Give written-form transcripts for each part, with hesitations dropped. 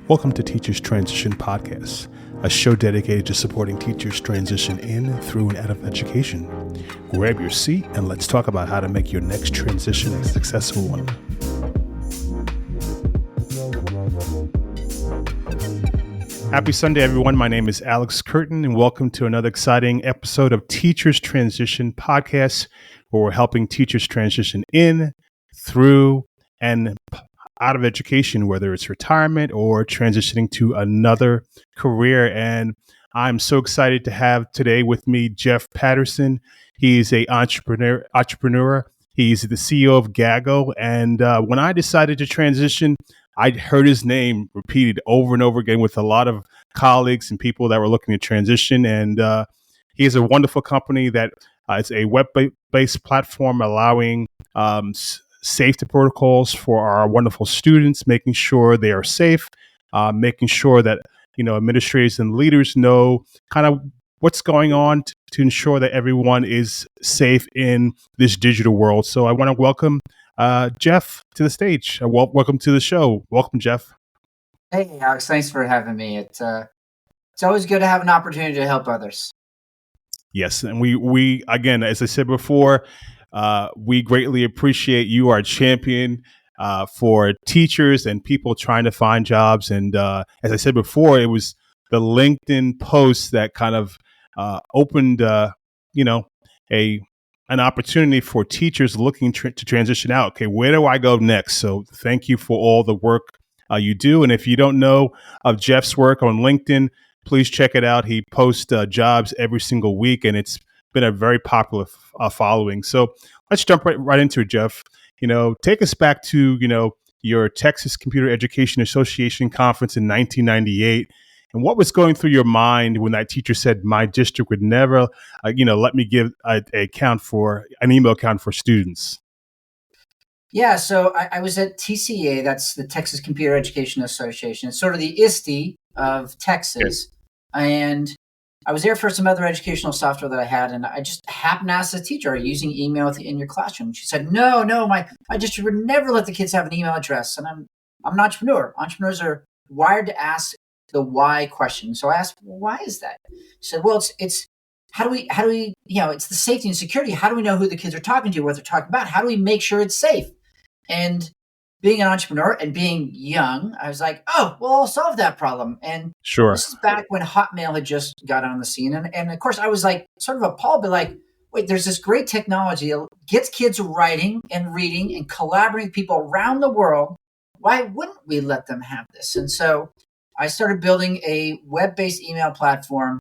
Welcome to Teachers Transition Podcast, a show dedicated to supporting teachers transition in, through, and out of education. Grab your seat and let's talk about how to make your next transition a successful one. Happy Sunday, everyone. My name is Alex Kirton, and welcome to another exciting episode of Teachers Transition Podcast, where we're helping teachers transition in, through, and out of education, whether it's retirement or transitioning to another career. And I'm so excited to have today with me Jeff Patterson. He's an entrepreneur. He's the CEO of Gaggle. And when I decided to transition, I heard his name repeated over and over again with a lot of colleagues and people that were looking to transition. And he has a wonderful company that is a web-based platform allowing safety protocols for our wonderful students, making sure they are safe, making sure that administrators and leaders know kind of what's going on to ensure that everyone is safe in this digital world. So I want to welcome Jeff to the stage. Welcome to the show. Welcome, Jeff. Hey, Alex. Thanks for having me. It's always good to have an opportunity to help others. Yes, and we again, as I said before, we greatly appreciate you are a champion for teachers and people trying to find jobs. And as I said before, it was the LinkedIn post that kind of opened, an opportunity for teachers looking to transition out. Okay, where do I go next? So thank you for all the work you do. And if you don't know of Jeff's work on LinkedIn, please check it out. He posts jobs every single week, and it's been a very popular following. So let's jump right into it, Jeff. Take us back to, your Texas Computer Education Association conference in 1998. And what was going through your mind when that teacher said, my district would never, let me give an email account for students? Yeah, so I was at TCA, that's the Texas Computer Education Association. It's sort of the ISTE of Texas. And I was there for some other educational software that I had, and I just happened to ask the teacher, are you using email in your classroom? She said, no, my district would never let the kids have an email address. And I'm an entrepreneur. Entrepreneurs are wired to ask the why question. So I asked, well, why is that? She said, well, it's how do we, it's the safety and security. How do we know who the kids are talking to, what they're talking about? How do we make sure it's safe? And being an entrepreneur and being young, I was like, oh, well, I'll solve that problem. And sure, this is back when Hotmail had just got on the scene. And of course, I was like sort of appalled, but like, wait, there's this great technology that gets kids writing and reading and collaborating with people around the world. Why wouldn't we let them have this? And so I started building a web-based email platform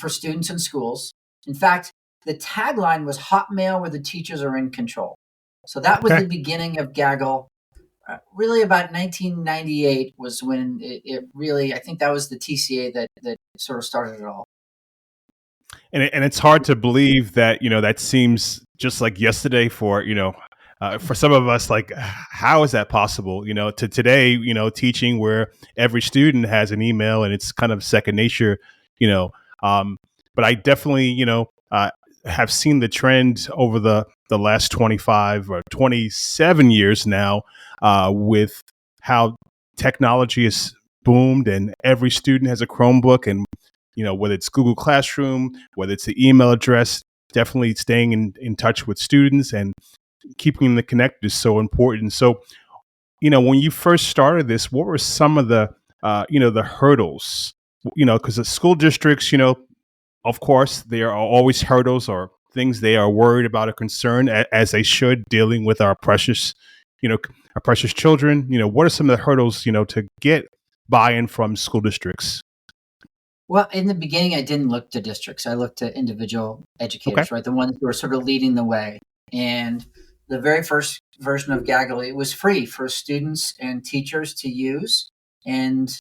for students in schools. In fact, the tagline was Hotmail where the teachers are in control. So that was the beginning of Gaggle. Really about 1998 was when it really, I think that was the TCA that sort of started it all. And it's hard to believe that, that seems just like yesterday for some of us, like, how is that possible? To today, teaching where every student has an email and it's kind of second nature, but I definitely, have seen the trend over the last 25 or 27 years now with how technology has boomed and every student has a Chromebook, and, whether it's Google Classroom, whether it's the email address, definitely staying in touch with students and keeping them connected is so important. So, when you first started this, what were some of the, the hurdles, because the school districts, of course, there are always hurdles or things they are worried about or concerned, as they should, dealing with our precious children. What are some of the hurdles, to get buy-in from school districts? Well, in the beginning, I didn't look to districts. I looked to individual educators, right? The ones who were sort of leading the way. And the very first version of Gaggle, it was free for students and teachers to use. And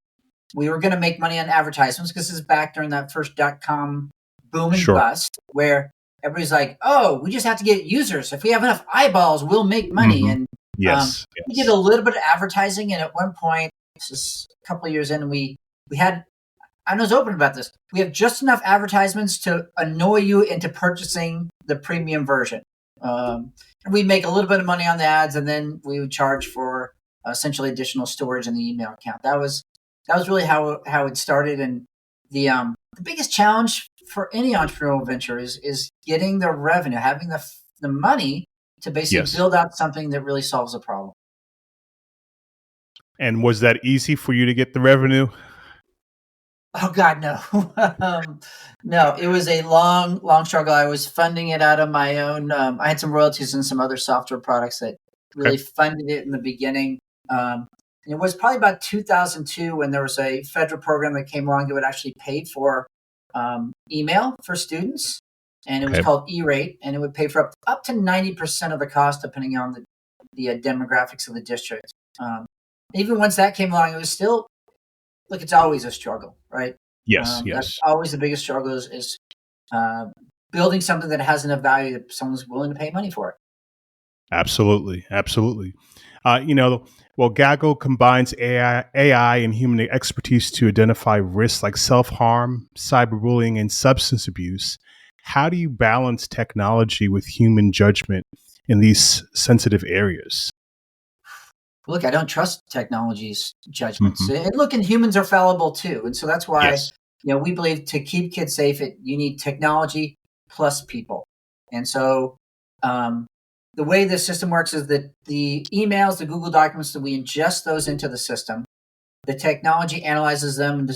we were going to make money on advertisements because this is back during that first .com boom and bust, where everybody's like, oh, we just have to get users. If we have enough eyeballs, we'll make money. Mm-hmm. And yes. We did a little bit of advertising. And at one point, this is a couple of years in, we had, I was open about this. We have just enough advertisements to annoy you into purchasing the premium version. And we'd make a little bit of money on the ads, and then we would charge for essentially additional storage in the email account. That was really how it started. And the biggest challenge for any entrepreneurial venture is getting the revenue, having the money to basically Yes. build out something that really solves a problem. And was that easy for you to get the revenue? Oh God, no. No, it was a long struggle. I was funding it out of my own. I had some royalties and some other software products that really Okay. funded it in the beginning. And it was probably about 2002 when there was a federal program that came along that would actually pay for email for students, and it was Okay. called E-Rate, and it would pay for up to 90% of the cost, depending on the demographics of the district. Even once that came along, it was still, look, it's always a struggle, right? Yes. That's Yes. always the biggest struggle is building something that has enough value that someone's willing to pay money for it. Absolutely. Absolutely. Well, Gaggle combines AI and human expertise to identify risks like self-harm, cyberbullying, and substance abuse. How do you balance technology with human judgment in these sensitive areas? Look, I don't trust technology's judgments. Hmm. And look, and humans are fallible too. And so that's why, Yes. we believe to keep kids safe, you need technology plus people. And so the way the system works is that the emails, the Google documents, that we ingest those into the system, the technology analyzes them and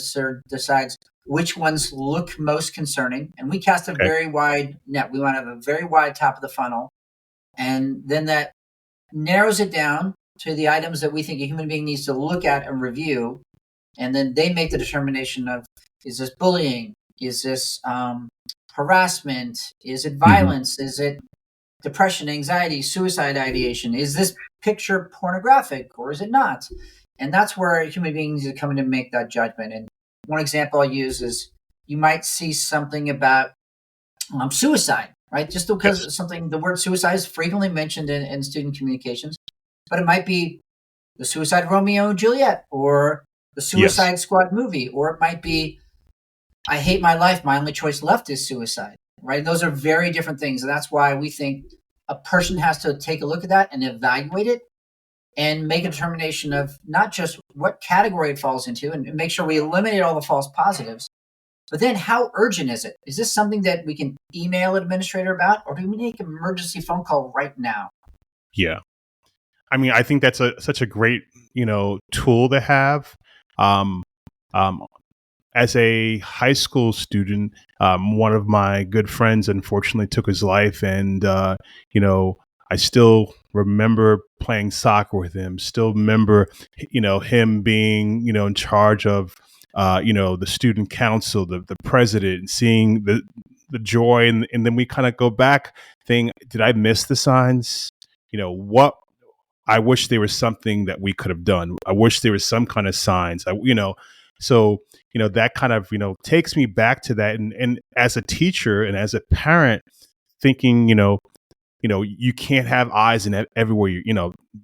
decides which ones look most concerning. And we cast a Okay. very wide net. We want to have a very wide top of the funnel. And then that narrows it down to the items that we think a human being needs to look at and review. And then they make the determination of, is this bullying? Is this harassment? Is it violence? Is it depression, anxiety, suicide ideation? Is this picture pornographic or is it not? And that's where human beings are coming to make that judgment. And one example I'll use is you might see something about suicide, right? Just because Yes. the word suicide is frequently mentioned in student communications, but it might be the Suicide of Romeo and Juliet or the Yes. Suicide Squad movie, or it might be, I hate my life, my only choice left is suicide, right? Those are very different things. And that's why we think a person has to take a look at that and evaluate it and make a determination of not just what category it falls into and make sure we eliminate all the false positives, but then how urgent is it? Is this something that we can email an administrator about, or do we make an emergency phone call right now? Yeah. I mean, I think that's such a great, tool to have. Um, um, as a high school student, one of my good friends unfortunately took his life, and I still remember playing soccer with him. Still remember, him being, in charge of, the student council, the president, and seeing the joy, and then we kind of go back, saying, did I miss the signs? What I wish there was something that we could have done. I wish there was some kind of signs. So that kind of takes me back to that. And as a teacher and as a parent, thinking you can't have eyes in everywhere.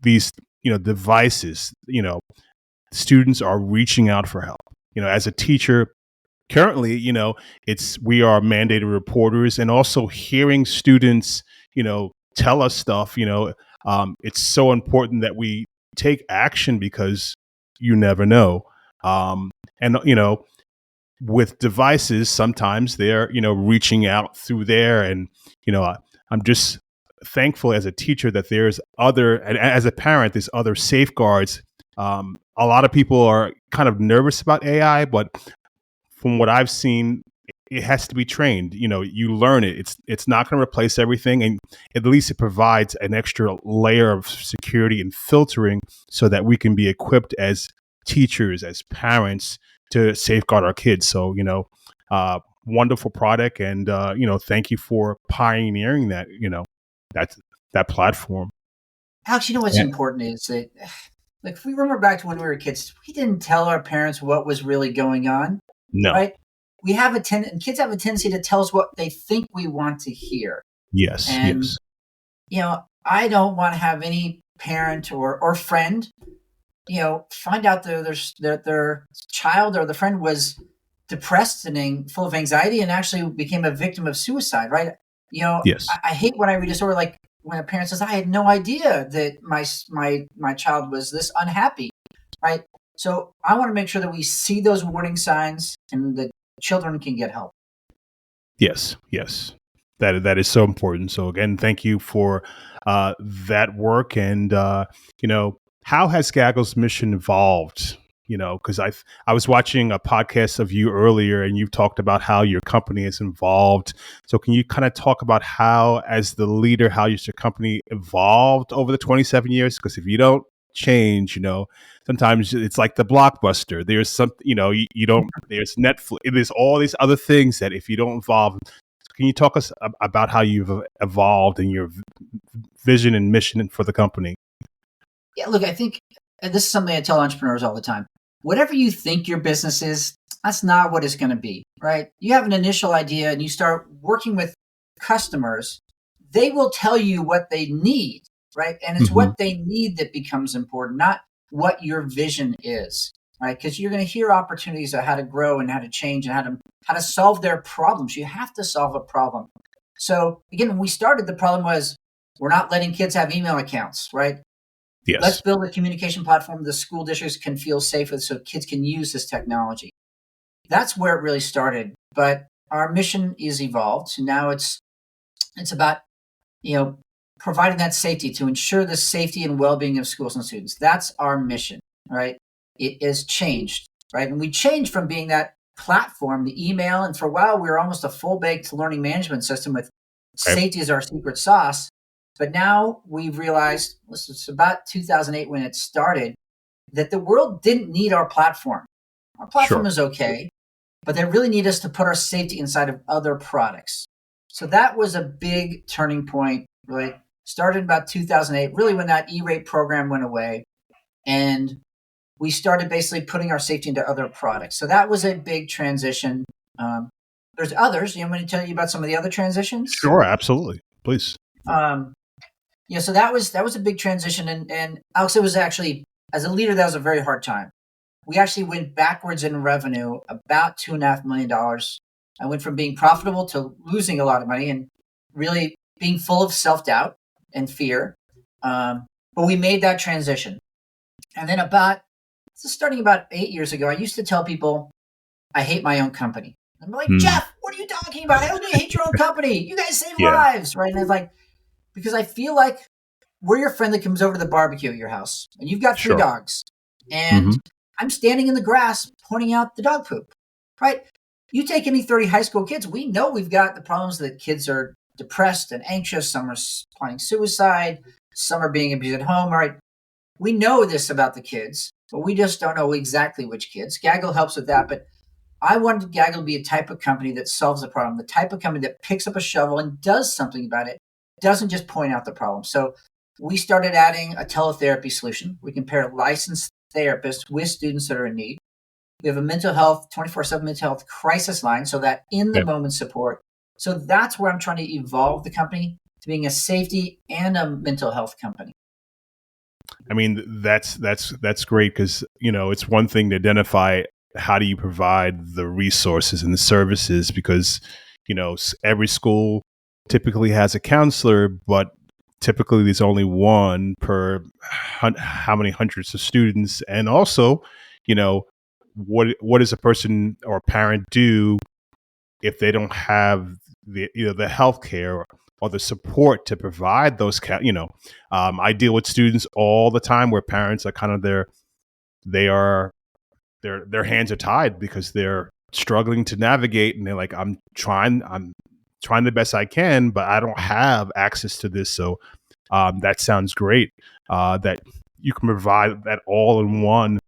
These devices. Students are reaching out for help. As a teacher. Currently, we are mandated reporters, and also hearing students, tell us stuff. It's so important that we take action because you never know. And with devices, sometimes they're reaching out through there, and I'm just thankful as a teacher that there's other, and as a parent, there's other safeguards. A lot of people are kind of nervous about AI, but from what I've seen, it has to be trained. You learn it. It's not going to replace everything, and at least it provides an extra layer of security and filtering so that we can be equipped as teachers, as parents, to safeguard our kids. So, wonderful product, and thank you for pioneering that. That platform. Alex, what's Yeah. important is that, like, if we remember back to when we were kids, we didn't tell our parents what was really going on, No. right? We have kids have a tendency to tell us what they think we want to hear. Yes. And, Yes. I don't want to have any parent or friend, find out that their child or the friend was depressed and full of anxiety and actually became a victim of suicide, right? Yes. I hate when I read a story like when a parent says, I had no idea that my child was this unhappy, right? So I want to make sure that we see those warning signs and the children can get help. Yes, yes. That is so important. So again, thank you for that work. And how has Gaggle's mission evolved? Because I was watching a podcast of you earlier, and you talked about how your company is involved. So can you kind of talk about how, as the leader, how your company evolved over the 27 years? Because if you don't change, sometimes it's like the Blockbuster. There's some, you don't. There's Netflix. There's all these other things that if you don't evolve. Can you talk us about how you've evolved and your vision and mission for the company? Yeah, look, I think, and this is something I tell entrepreneurs all the time. Whatever you think your business is, that's not what it's going to be, right? You have an initial idea and you start working with customers. They will tell you what they need, right? And it's what they need that becomes important, not what your vision is, right? Because you're going to hear opportunities of how to grow and how to change and how to solve their problems. You have to solve a problem. So again, when we started, the problem was we're not letting kids have email accounts, right? Yes. Let's build a communication platform the school districts can feel safe with so kids can use this technology. That's where it really started. But our mission is evolved. So now it's about, providing that safety to ensure the safety and well-being of schools and students. That's our mission, right? It has changed, right? And we changed from being that platform, the email, and for a while we were almost a full-baked learning management system with safety as our secret sauce. But now we've realized, it's about 2008 when it started, that the world didn't need our platform. Our platform is okay, but they really need us to put our safety inside of other products. So that was a big turning point, right? Started about 2008, really when that E-rate program went away. And we started basically putting our safety into other products. So that was a big transition. There's others. I'm going to tell you about some of the other transitions. Sure, absolutely. Please. So that was a big transition. And Alex, it was actually, as a leader, that was a very hard time. We actually went backwards in revenue, about $2.5 million. I went from being profitable to losing a lot of money and really being full of self-doubt and fear. But we made that transition. And then starting about 8 years ago, I used to tell people, I hate my own company. I'm like, Jeff, what are you talking about? How do you hate your own company? You guys save lives, right? And it's like, because I feel like we're your friend that comes over to the barbecue at your house, and you've got 3 dogs, and I'm standing in the grass pointing out the dog poop, right? You take any 30 high school kids, we know we've got the problems that kids are depressed and anxious. Some are planning suicide. Some are being abused at home, right? We know this about the kids, but we just don't know exactly which kids. Gaggle helps with that, but I wanted Gaggle to be a type of company that solves the problem, the type of company that picks up a shovel and does something about it, doesn't just point out the problem. So we started adding a teletherapy solution. We can pair licensed therapists with students that are in need. We have a mental health, 24/7 mental health crisis line, so that in-the-moment support. So that's where I'm trying to evolve the company to being a safety and a mental health company. I mean, that's great because, it's one thing to identify how do you provide the resources and the services because, every school typically has a counselor, but typically there's only one per how many hundreds of students. And also, what does a person or a parent do if they don't have the healthcare or the support to provide those I deal with students all the time where parents are kind of their hands are tied because they're struggling to navigate, and they're like, I'm trying the best I can, but I don't have access to this. So that sounds great that you can provide that all in one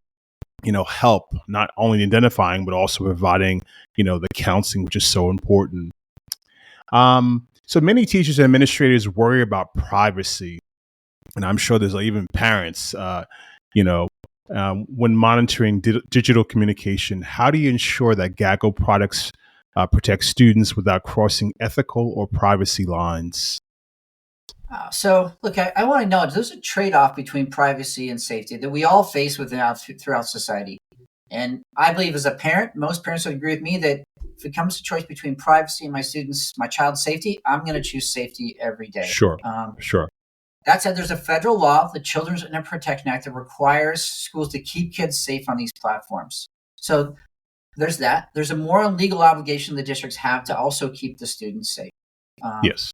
help, not only identifying but also providing the counseling, which is so important. So many teachers and administrators worry about privacy, and I'm sure there's even parents when monitoring digital communication. How do you ensure that Gaggle products protect students without crossing ethical or privacy lines? So, look, I want to acknowledge there's a trade-off between privacy and safety that we all face throughout society. And I believe as a parent, most parents would agree with me that if it comes to choice between privacy and my child's safety, I'm going to choose safety every day. Sure. That said, there's a federal law, the Children's Internet Protection Act, that requires schools to keep kids safe on these platforms. So there's that. There's a moral and legal obligation the districts have to also keep the students safe. Yes.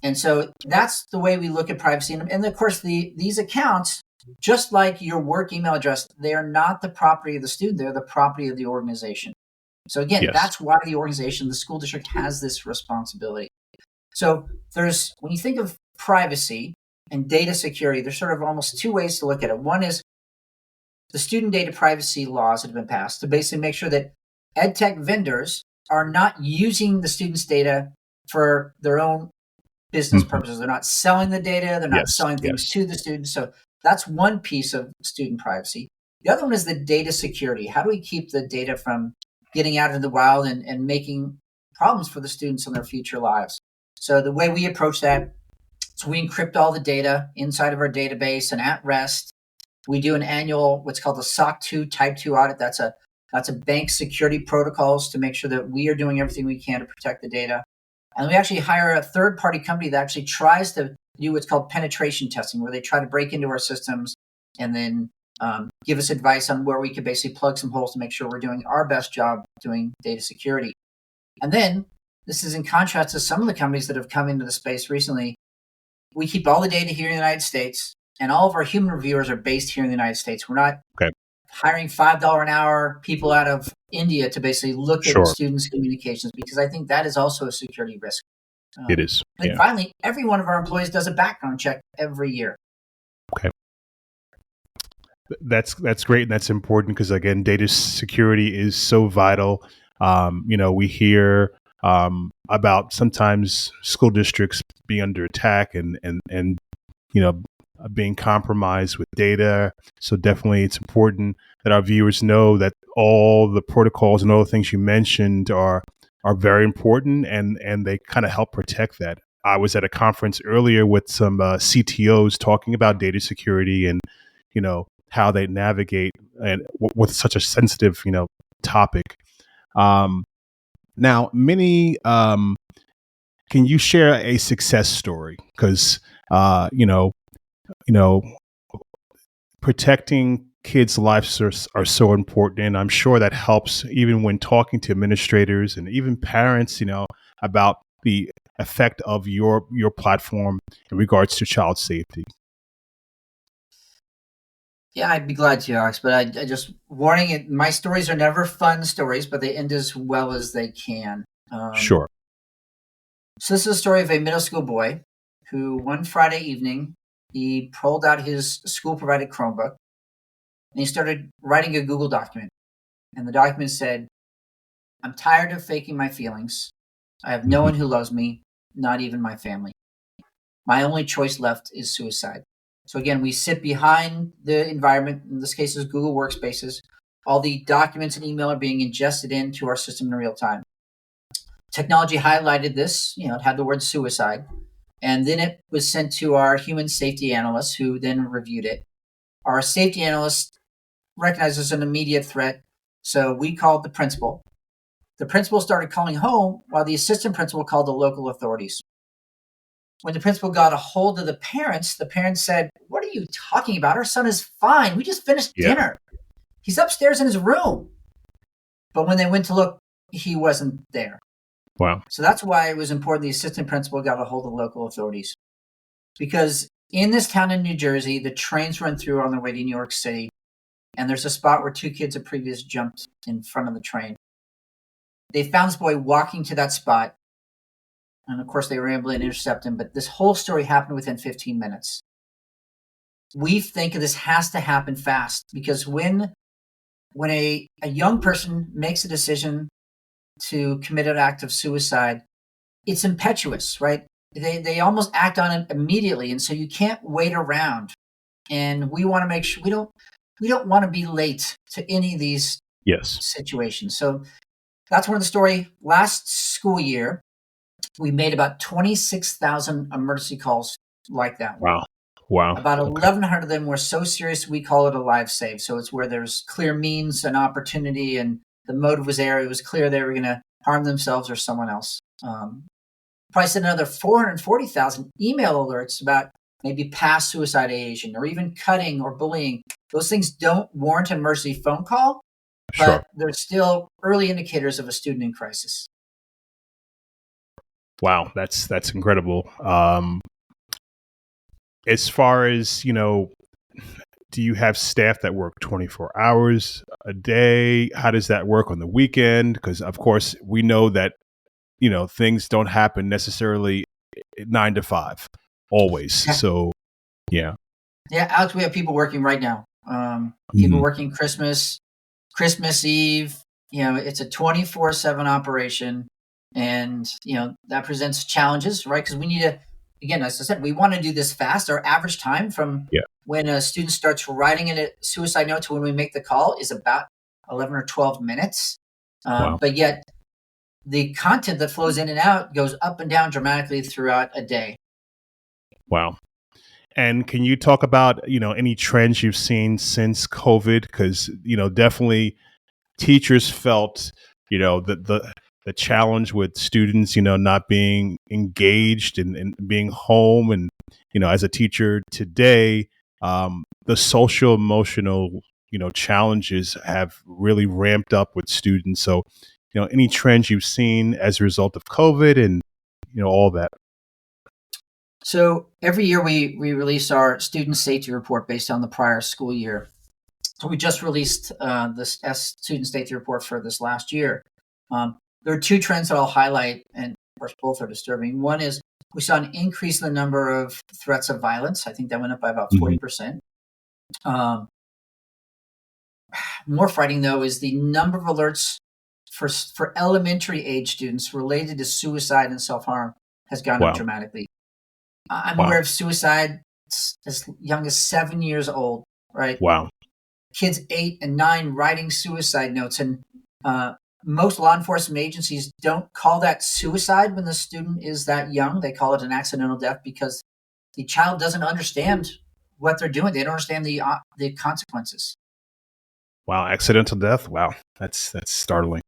And so that's the way we look at privacy. And of course, these accounts, just like your work email address, they are not the property of the student. They're the property of the organization. So again, that's why the organization, the school district, has this responsibility. So when you think of privacy and data security, there's sort of almost two ways to look at it. One is the student data privacy laws that have been passed to basically make sure that EdTech vendors are not using the students' data for their own business purposes. They're not selling the data. They're not selling things to the students. So that's one piece of student privacy. The other one is the data security. How do we keep the data from getting out into the wild and making problems for the students in their future lives? So the way we approach that is we encrypt all the data inside of our database and at rest. We do an annual, what's called the SOC 2 Type 2 audit. That's a bank security protocols to make sure that we are doing everything we can to protect the data. And we actually hire a third-party company that actually tries to do what's called penetration testing, where they try to break into our systems and then give us advice on where we could basically plug some holes to make sure we're doing our best job doing data security. And then, this is in contrast to some of the companies that have come into the space recently. We keep all the data here in the United States, and all of our human reviewers are based here in the United States. We're not hiring $5 an hour people out of India to basically look at students' communications, because I think that is also a security risk. It is. And finally, every one of our employees does a background check every year. Okay. That's great, and that's important because, again, data security is so vital. We hear about sometimes school districts being under attack and being compromised with data. So definitely it's important that our viewers know that all the protocols and all the things you mentioned are very important, and they kind of help protect that. I was at a conference earlier with some CTOs talking about data security and, how they navigate and with such a sensitive, topic. Now, Minnie, can you share a success story? Because, protecting kids' lives are so important, and I'm sure that helps even when talking to administrators and even parents, about the effect of your platform in regards to child safety. Yeah, I'd be glad to, Alex, but I just warning it. My stories are never fun stories, but they end as well as they can. Sure. So this is a story of a middle school boy who one Friday evening, he pulled out his school-provided Chromebook and he started writing a Google document. And the document said, "I'm tired of faking my feelings. I have no one who loves me, not even my family. My only choice left is suicide." So again, we sit behind the environment. In this case, is Google Workspaces. All the documents and email are being ingested into our system in real time. Technology highlighted this. It had the word suicide. And then it was sent to our human safety analysts, who then reviewed it. Our safety analyst recognized this as an immediate threat. So we called the principal. The principal started calling home while the assistant principal called the local authorities. When the principal got a hold of the parents said, "What are you talking about? Our son is fine. We just finished dinner. He's upstairs in his room." But when they went to look, he wasn't there. Wow. So that's why it was important the assistant principal got a hold of local authorities. Because in this town in New Jersey, the trains run through on their way to New York City, and there's a spot where two kids had previously jumped in front of the train. They found this boy walking to that spot, and of course they were able to intercept him, but this whole story happened within 15 minutes. We think this has to happen fast, because when a young person makes a decision to commit an act of suicide, it's impetuous, right? They almost act on it immediately, and so you can't wait around. And we want to make sure we don't want to be late to any of these situations. So that's one of the story. Last school year, we made about 26,000 emergency calls like that one. Wow. About 1,100 of them were so serious we call it a live save. So it's where there's clear means and opportunity, and the motive was there. It was clear they were going to harm themselves or someone else. Probably send another 440,000 email alerts about maybe past suicide ideation or even cutting or bullying. Those things don't warrant an emergency phone call, Sure. but they're still early indicators of a student in crisis. Wow, that's incredible. As far as, do you have staff that work 24 hours a day? How does that work on the weekend? Because of course we know that, things don't happen necessarily 9 to 5 always. Yeah. So, yeah. Yeah, Alex, we have people working right now. People working Christmas Eve. It's a 24/7 operation, and that presents challenges, right? Because we need to, again, as I said, we want to do this fast. Our average time from when a student starts writing in a suicide note to when we make the call is about 11 or 12 minutes. Wow. But yet, the content that flows in and out goes up and down dramatically throughout a day. Wow. And can you talk about, any trends you've seen since COVID? Because, definitely teachers felt, the challenge with students, not being engaged and being home. And, as a teacher today, the social emotional, challenges have really ramped up with students. So, any trends you've seen as a result of COVID and, all that? So every year we release our student safety report based on the prior school year. So we just released this student safety report for this last year. There are two trends that I'll highlight, and of course both are disturbing. One is we saw an increase in the number of threats of violence. I think that went up by about 40%. More frightening, though, is the number of alerts for elementary age students related to suicide and self-harm has gone up dramatically. I'm aware of suicide as young as 7 years old, right? Wow. Kids 8 and 9 writing suicide notes. And most law enforcement agencies don't call that suicide when the student is that young. They call it an accidental death because the child doesn't understand what they're doing. They don't understand the consequences. Wow. Accidental death. Wow. That's startling.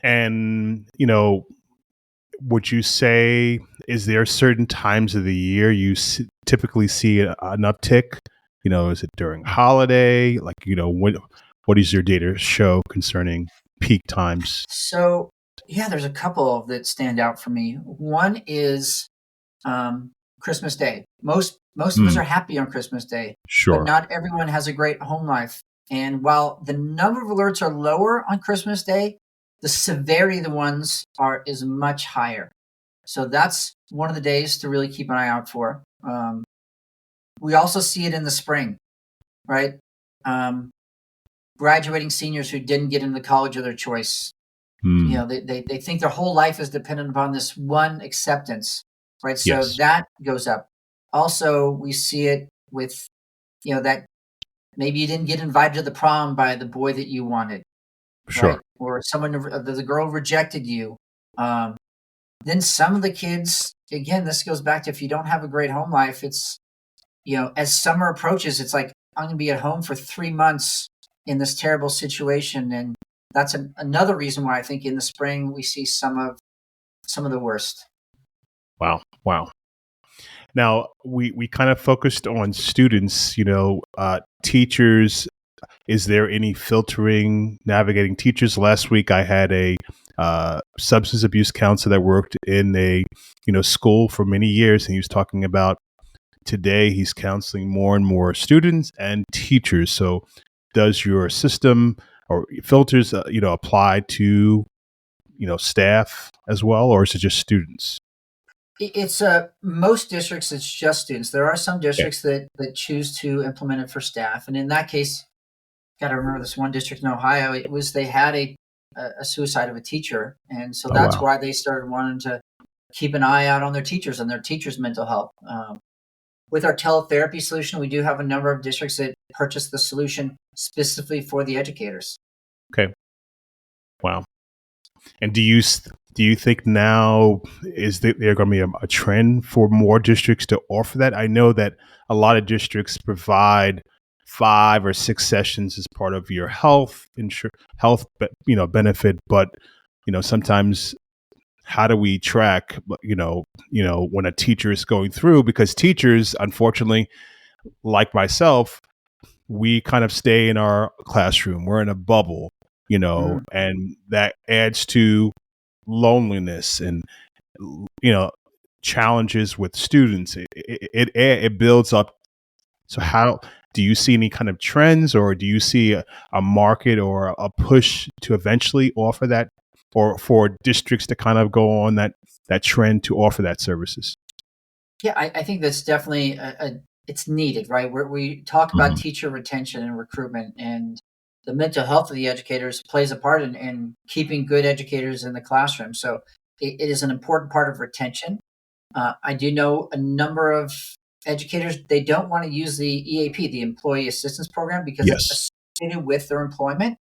And, would you say, is there certain times of the year you typically see an uptick? Is it during holiday? Like, what is your data show concerning peak times? So, there's a couple that stand out for me. One is Christmas Day. Most of us are happy on Christmas Day. Sure. But not everyone has a great home life. And while the number of alerts are lower on Christmas Day, the severity of the ones is much higher. So that's one of the days to really keep an eye out for. We also see it in the spring, right? Graduating seniors who didn't get into the college of their choice. They think their whole life is dependent upon this one acceptance, right? So that goes up. Also, we see it with, that maybe you didn't get invited to the prom by the boy that you wanted. Sure. Right? Or the girl rejected you. Then some of the kids, again, this goes back to if you don't have a great home life, it's, as summer approaches, it's like, I'm going to be at home for 3 months in this terrible situation. And that's another reason why I think in the spring we see some of the worst. Wow. Now, we kind of focused on students, teachers. Is there any filtering, navigating teachers? Last week, I had a substance abuse counselor that worked in a school for many years, and he was talking about today he's counseling more and more students and teachers. So, does your system or filters, apply to staff as well, or is it just students? It's most districts, it's just students. There are some districts that choose to implement it for staff, and in that case, got to remember this one district in Ohio. They had a suicide of a teacher, and so that's why they started wanting to keep an eye out on their teachers and their teachers' mental health. With our teletherapy solution, we do have a number of districts that purchase the solution specifically for the educators. Okay. Wow. And do you think now is there going to be a trend for more districts to offer that? I know that a lot of districts provide 5 or 6 sessions as part of your benefit, but sometimes how do we track when a teacher is going through, because teachers, unfortunately, like myself, we kind of stay in our classroom. We're in a bubble, and that adds to loneliness and challenges with students. It builds up. So how do you see any kind of trends, or do you see a market or a push to eventually offer that, or for districts to kind of go on that trend to offer that services? Yeah, I think that's definitely it's needed, right? We talk about teacher retention and recruitment, and the mental health of the educators plays a part in keeping good educators in the classroom. So it is an important part of retention. I do know a number of educators, they don't want to use the EAP, the Employee Assistance Program, because it's associated with their employment.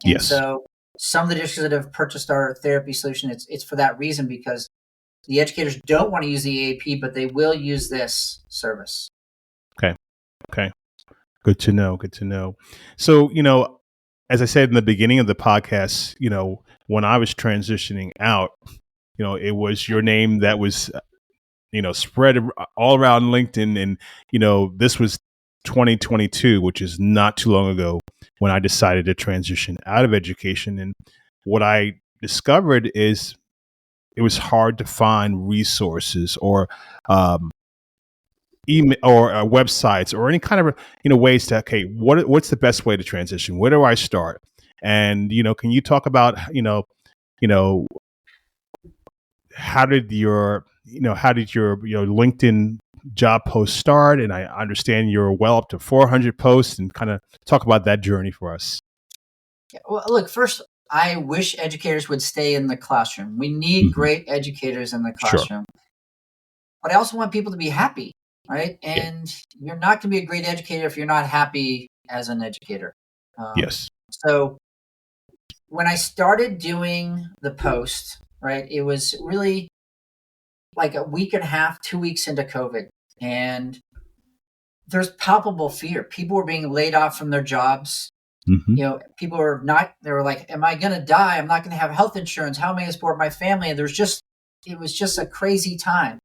And so some of the districts that have purchased our therapy solution, it's for that reason, because the educators don't want to use the EAP, but they will use this service. Okay. Good to know. So, as I said in the beginning of the podcast, when I was transitioning out, it was your name that was, spread all around LinkedIn. And, this was 2022, which is not too long ago, when I decided to transition out of education. And what I discovered is it was hard to find resources or email or websites or any kind of ways to, okay, what's the best way to transition? Where do I start? And can you talk about how did your LinkedIn job post start? And I understand you're well up to 400 posts, and kind of talk about that journey for us. Yeah, well, look, first, I wish educators would stay in the classroom. We need great educators in the classroom. Sure. But I also want people to be happy, right? And you're not going to be a great educator if you're not happy as an educator. Yes. So when I started doing the post, right, it was really like a week and a half, 2 weeks into COVID. And there's palpable fear. People were being laid off from their jobs. People were they were like, am I going to die? I'm not going to have health insurance. How am I going to support my family? And it was just a crazy time.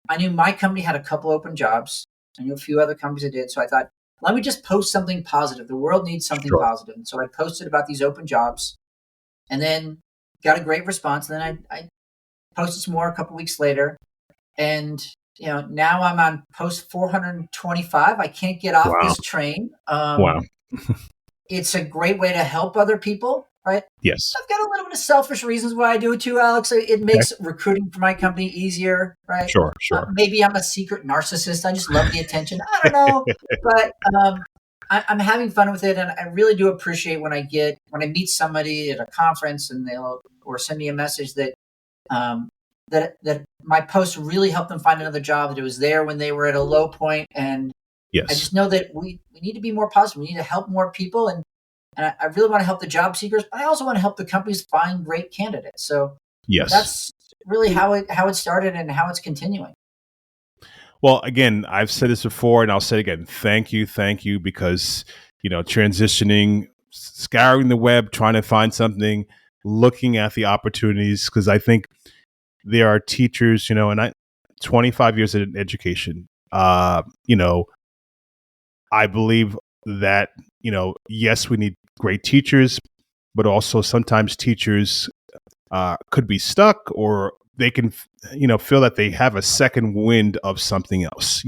I knew my company had a couple open jobs. I knew a few other companies that did. So I thought, let me just post something positive. The world needs something positive. And so I posted about these open jobs, and then got a great response. And then I posted some more a couple weeks later. And, now I'm on post 425. I can't get off this train. Wow. It's a great way to help other people, right? Yes. I've got a little bit of selfish reasons why I do it too, Alex. It makes recruiting for my company easier, right? Sure. Maybe I'm a secret narcissist. I just love the attention. I don't know. But I'm having fun with it. And I really do appreciate when I meet somebody at a conference and they'll send me a message that my post really helped them find another job, that it was there when they were at a low point. And I just know that we need to be more positive. We need to help more people. And I really want to help the job seekers, but I also want to help the companies find great candidates. So that's really how it started and how it's continuing. Well, again, I've said this before, and I'll say it again. Thank you, because, transitioning, scouring the web, trying to find something, looking at the opportunities, because I think there are teachers, and 25 years in education, I believe that, yes, we need great teachers, but also sometimes teachers could be stuck, or they can, feel that they have a second wind of something else,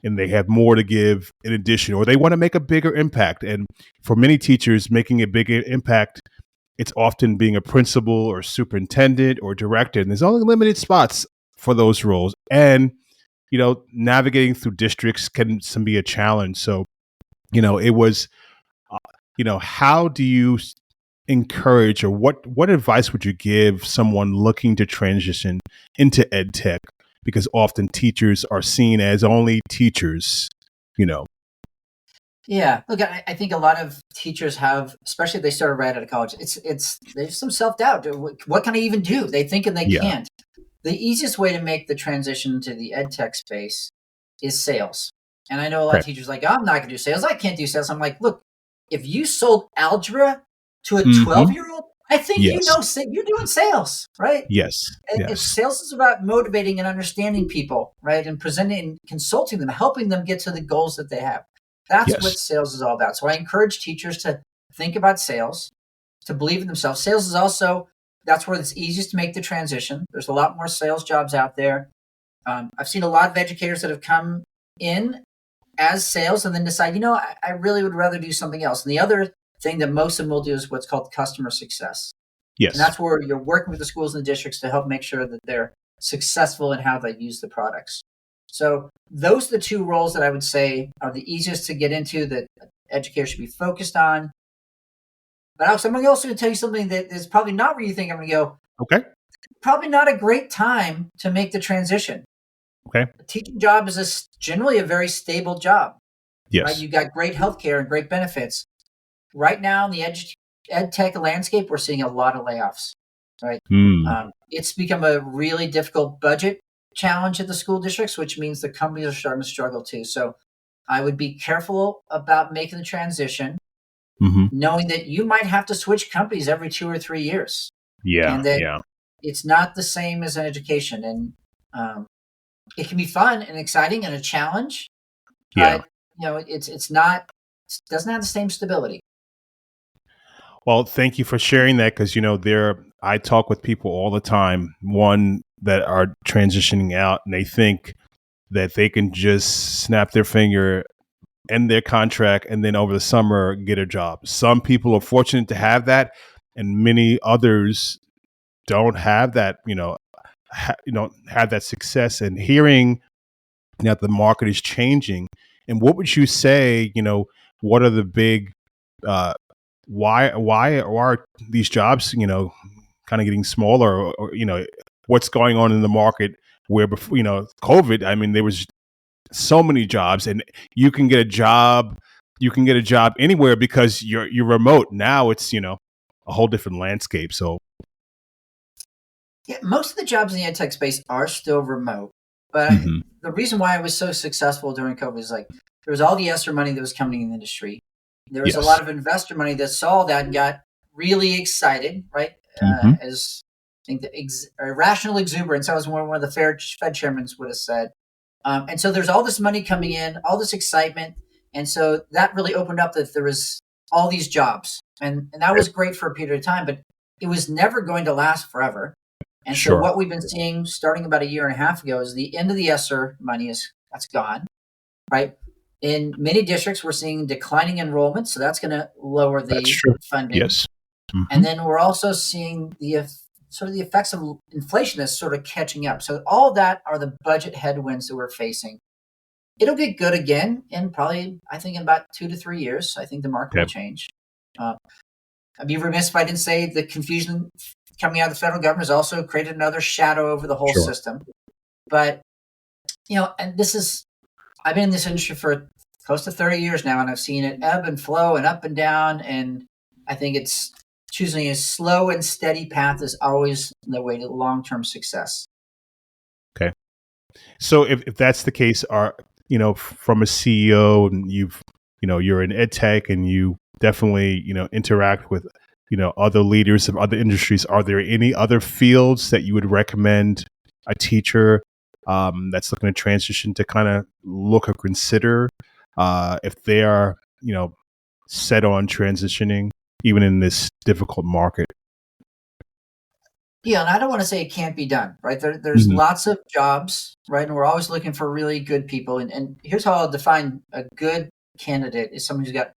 and they have more to give in addition, or they want to make a bigger impact. And for many teachers, making a bigger impact, it's often being a principal or superintendent or director, and there's only limited spots for those roles. And navigating through districts can be a challenge. So, it was, how do you encourage, or what advice would you give someone looking to transition into EdTech? Because often teachers are seen as only teachers, Yeah, look, I think a lot of teachers have, especially if they started right out of college, there's some self-doubt. What can I even do? They think and they can't. The easiest way to make the transition to the EdTech space is sales. And I know a lot Okay. of teachers are like, oh, I'm not going to do sales. I can't do sales. I'm like, look, if you sold algebra to a Mm-hmm. 12-year-old, I think Yes. you're doing sales, right? Yes. It's Yes. sales is about motivating and understanding people, right? And presenting and consulting them, helping them get to the goals that they have. That's what Yes. sales is all about. So I encourage teachers to think about sales, to believe in themselves. Sales is also, that's where it's easiest to make the transition. There's a lot more sales jobs out there. I've seen a lot of educators that have come in as sales and then decide, I really would rather do something else. And the other thing that most of them will do is what's called customer success. And Yes. that's where you're working with the schools and the districts to help make sure that they're successful in how they use the products. So those are the two roles that I would say are the easiest to get into that educators should be focused on. But Alex, I'm also going to tell you something that is probably not where you think I'm going to go. Okay. Probably not a great time to make the transition. Okay. A teaching job is generally a very stable job. Yes. Right? You've got great healthcare and great benefits. Right now in the EdTech landscape, we're seeing a lot of layoffs. Right? It's become a really difficult budget challenge at the school districts, which means the companies are starting to struggle too. So I would be careful about making the transition, knowing that you might have to switch companies every 2 or 3 years. Yeah. And that it's not the same as an education. And it can be fun and exciting and a challenge. Yeah. But, it's not, it doesn't have the same stability. Well, thank you for sharing that because, I talk with people all the time, one that are transitioning out and they think that they can just snap their finger, end their contract, and then over the summer get a job. Some people are fortunate to have that, and many others don't have that, have that success. And hearing that the market is changing, and what would you say, what are the big, why are these jobs, kind of getting smaller, or what's going on in the market where before, COVID, I mean, there was so many jobs and you can get a job anywhere because you're remote. Now it's, a whole different landscape. So yeah, most of the jobs in the EdTech space are still remote. But the reason why I was so successful during COVID is there was all the ESSER money that was coming in the industry. There was a lot of investor money that saw that and got really excited, right? As I think the irrational exuberance, that was one of the Fed chairmen would have said. And so there's all this money coming in, all this excitement. And so that really opened up that there was all these jobs. And that was great for a period of time, but it was never going to last forever. And so what we've been seeing starting about a year and a half ago is the end of the ESSER money that's gone, right? In many districts, we're seeing declining enrollment, so that's going to lower the funding. Yes. And then we're also seeing the effects of inflation that's sort of catching up. So all that are the budget headwinds that we're facing. It'll get good again in probably, I think, in about 2 to 3 years. I think the market will change. I'd be remiss if I didn't say the confusion coming out of the federal government has also created another shadow over the whole system. But, and I've been in this industry for close to 30 years now, and I've seen it ebb and flow and up and down. And I think it's choosing a slow and steady path is always the way to long-term success. Okay. So if that's the case, from a CEO and you're in EdTech and you definitely, interact with, other leaders of other industries, are there any other fields that you would recommend a teacher that's looking to transition to kind of look or consider if they are, set on transitioning, even in this difficult market? Yeah, and I don't want to say it can't be done, right? There's lots of jobs, right? And we're always looking for really good people. And here's how I'll define a good candidate is someone who's got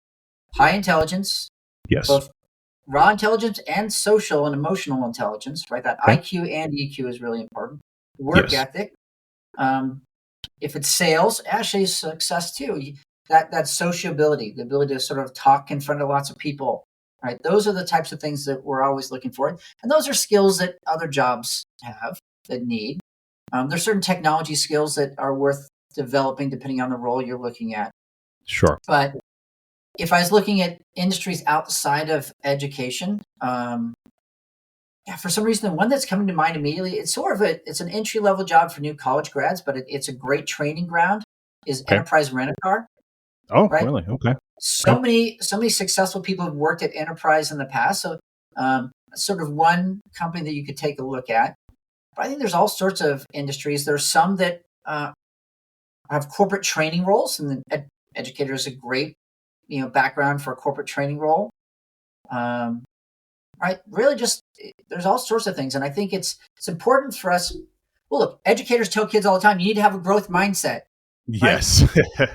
high intelligence, both raw intelligence and social and emotional intelligence, right? That IQ and EQ is really important. Work ethic. If it's sales, actually success too. That sociability, the ability to sort of talk in front of lots of people, right? Those are the types of things that we're always looking for. And those are skills that other jobs have that need. There's certain technology skills that are worth developing depending on the role you're looking at. Sure. But if I was looking at industries outside of education, for some reason, the one that's coming to mind immediately, it's an entry-level job for new college grads, but it's a great training ground. is Okay. Enterprise Rent-A-Car, Oh, right? really? Okay. So many successful people have worked at Enterprise in the past. So sort of one company that you could take a look at. But I think there's all sorts of industries. There's some that have corporate training roles, and the educator is a great, background for a corporate training role. Right? Really, just there's all sorts of things, and I think it's important for us. Well, look, educators tell kids all the time you need to have a growth mindset, right? Yes.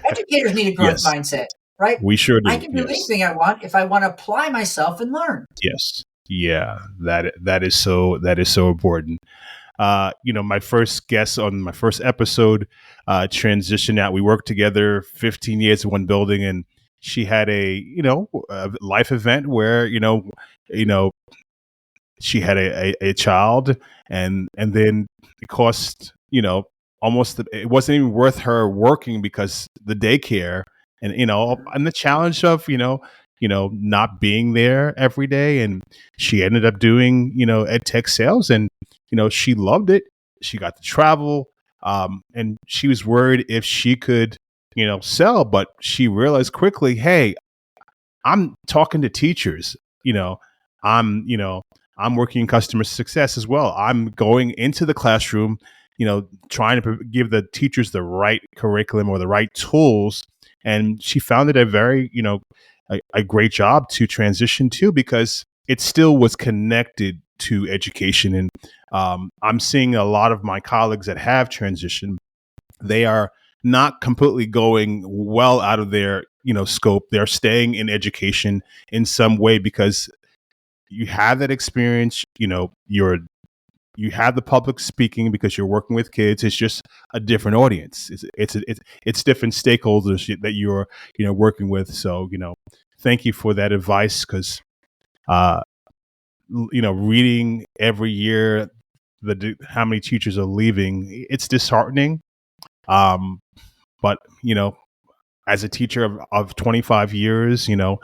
Educators need a growth Yes. mindset, right? We sure I do. can do Yes. anything I want if I want to apply myself and learn. Yes. Yeah. That is so important. My first guest on my first episode transitioned out. We worked together 15 years in one building, and she had a life event where she had a child, and then it cost almost it wasn't even worth her working because the daycare and the challenge of not being there every day. And she ended up doing ed tech sales, and she loved it. She got to travel, and she was worried if she could sell, but she realized quickly, hey, I'm talking to teachers. I'm I'm working in customer success as well. I'm going into the classroom, trying to give the teachers the right curriculum or the right tools. And she found it a very a great job to transition to, because it still was connected to education. And I'm seeing a lot of my colleagues that have transitioned. They are not completely going well out of their scope. They're staying in education in some way because you have that experience. You have the public speaking because you're working with kids. It's just a different audience. It's different stakeholders that you're working with. So thank you for that advice, because reading every year how many teachers are leaving, it's disheartening. But as a teacher of 25 years, you know,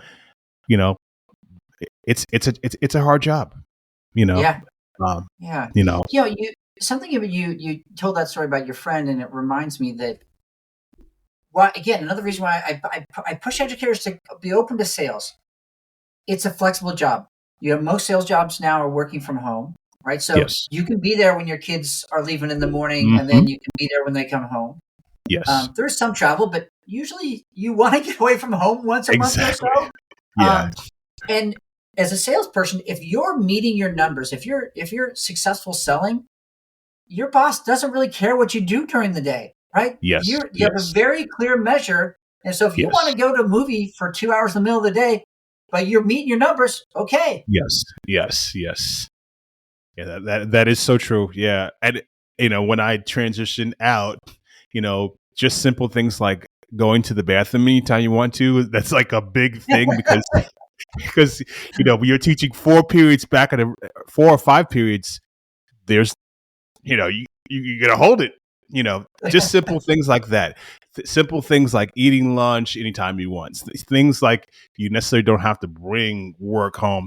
it's a hard job, you know. Yeah, Um, yeah. you know, You told that story about your friend, and it reminds me that. Well, again, another reason why I push educators to be open to sales. It's a flexible job. Most sales jobs now are working from home, right? So yes, you can be there when your kids are leaving in the morning, and hmm then you can be there when they come home. yes, There's some travel, but usually you want to get away from home once a month or exactly, so. yeah, And as a salesperson, if you're meeting your numbers, if you're successful selling, your boss doesn't really care what you do during the day, right? yes, You have a yes, very clear measure. And so if you want yes, to go to a movie for 2 hours in the middle of the day, but you're meeting your numbers, okay. yes, yes, yes. Yeah, that is so true. Yeah, and when I transition out, just simple things like going to the bathroom anytime you want to. That's like a big thing, because when you're teaching 4 periods back at 4 or 5 periods, there's you gotta hold it. Just simple things like that. Simple things like eating lunch anytime you want. Things like you necessarily don't have to bring work home.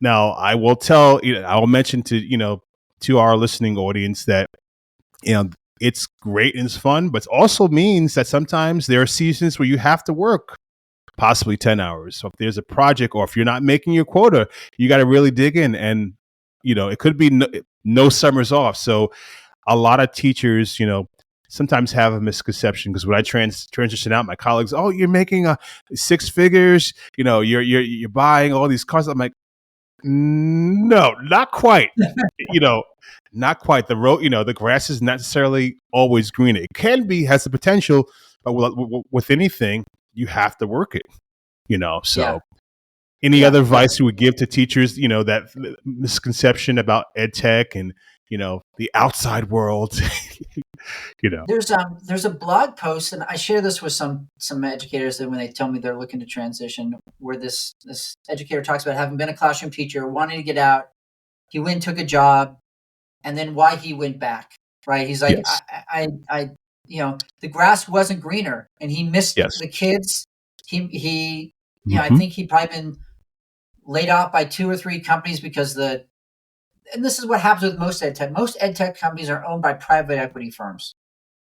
Now, I will I will mention to our listening audience that it's great and it's fun, but it also means that sometimes there are seasons where you have to work possibly 10 hours. So if there's a project, or if you're not making your quota, you got to really dig in. And it could be no summers off. So a lot of teachers, sometimes have a misconception, because when I transition out, my colleagues, oh, you're making 6 figures, you're buying all these cars. I'm like, no, not quite. you know, Not quite. The road, the grass is not necessarily always green. It can be, has the potential, but with anything, you have to work it. Yeah. So any Yeah. other Yeah. advice you would give to teachers, that misconception about ed tech and, the outside world, There's a blog post, and I share this with some educators that when they tell me they're looking to transition, where this educator talks about having been a classroom teacher, wanting to get out. He went and took a job, and then why he went back. Right? He's like, Yes. the grass wasn't greener, and he missed Yes. the kids. He I Hmm. think he'd probably been laid off by 2 or 3 companies because and this is what happens with most ed tech. Most ed tech companies are owned by private equity firms.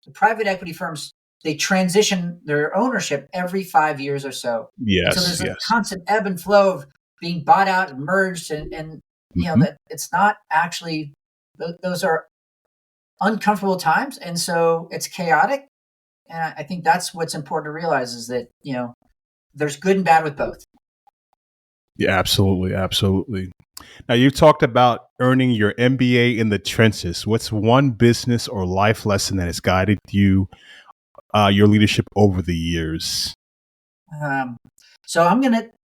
The private equity firms they transition their ownership every 5 years or so. And so Yes, there's a yes. constant ebb and flow of being bought out and merged, and that it's not actually, those are uncomfortable times, and so it's chaotic. And I think that's what's important to realize, is that there's good and bad with both. Yeah, absolutely, absolutely. Now, you talked about earning your MBA in the trenches. What's one business or life lesson that has guided you, your leadership over the years? So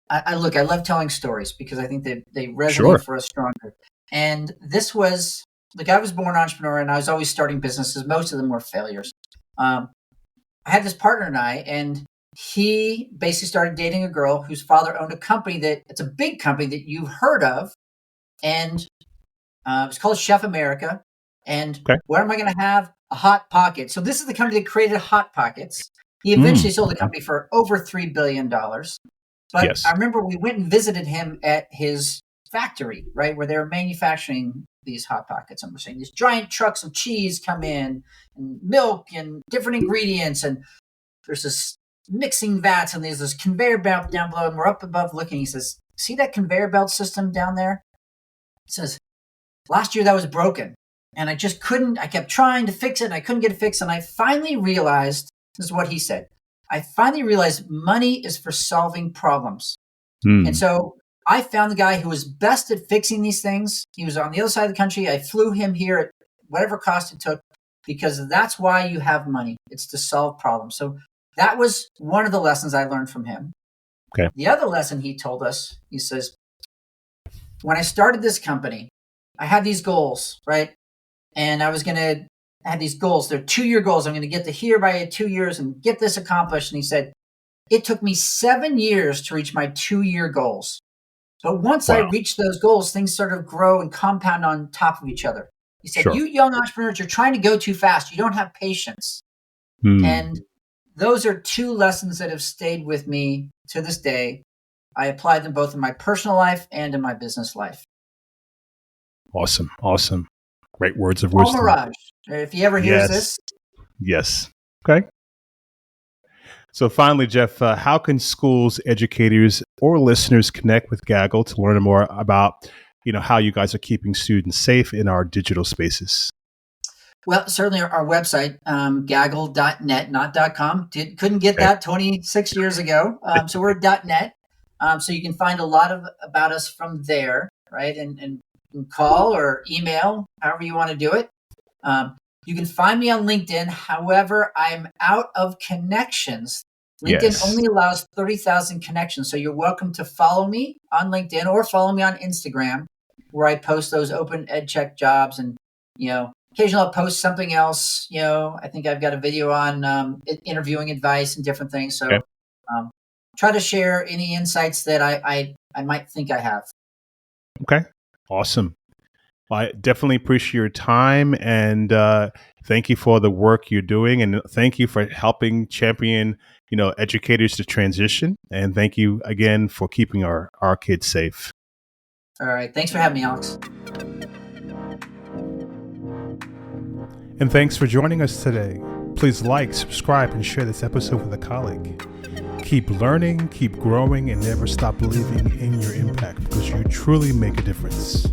I love telling stories because I think they resonate Sure. for us stronger. And this was, I was born entrepreneur, and I was always starting businesses. Most of them were failures. I had this partner and he basically started dating a girl whose father owned a company it's a big company that you've heard of. And it's called Chef America. And What am I going to have? A Hot Pocket. So this is the company that created Hot Pockets. He eventually sold the company for over $3 billion. But Yes. I remember we went and visited him at his factory, right, where they were manufacturing these Hot Pockets. And we're saying these giant trucks of cheese come in, and milk and different ingredients. And there's this mixing vats, and there's this conveyor belt down below. And we're up above looking. He says, "See that conveyor belt system down there?" He says, "Last year that was broken. And I kept trying to fix it, and I couldn't get it fixed. And I finally realized," this is what he said, "I finally realized money is for solving problems." And so I found the guy who was best at fixing these things. He was on the other side of the country. I flew him here at whatever cost it took, because that's why you have money. It's to solve problems. So that was one of the lessons I learned from him. Okay. The other lesson he told us, he says, "When I started this company, I had these goals, right? And I had these goals. They're 2-year goals. I'm going to get to here by 2 years and get this accomplished." And he said, "It took me 7 years to reach my 2-year goals. But once I reached those goals, things sort of grow and compound on top of each other." He said, "You young entrepreneurs, you're trying to go too fast. You don't have patience." And those are 2 lessons that have stayed with me to this day. I apply them both in my personal life and in my business life. Awesome. Awesome. Great words of Paul wisdom. Mirage, if he ever hears this. Yes. Okay. So finally, Jeff, how can schools, educators, or listeners connect with Gaggle to learn more about, how you guys are keeping students safe in our digital spaces? Well, certainly our website, gaggle.net, not .com. Couldn't get that 26 years ago. So we're .net. So you can find a lot about us from there, right? And you can call or email, however you want to do it. You can find me on LinkedIn. However, I'm out of connections. LinkedIn only allows 30,000 connections. So you're welcome to follow me on LinkedIn or follow me on Instagram, where I post those open EdTech jobs. And, occasionally I'll post something else. I think I've got a video on interviewing advice and different things. So try to share any insights that I might think I have. Okay. Awesome. Well, I definitely appreciate your time, and thank you for the work you're doing, and thank you for helping champion, educators to transition. And thank you again for keeping our kids safe. All right. Thanks for having me, Alex. And thanks for joining us today. Please like, subscribe, and share this episode with a colleague. Keep learning, keep growing, and never stop believing in your impact, because you truly make a difference.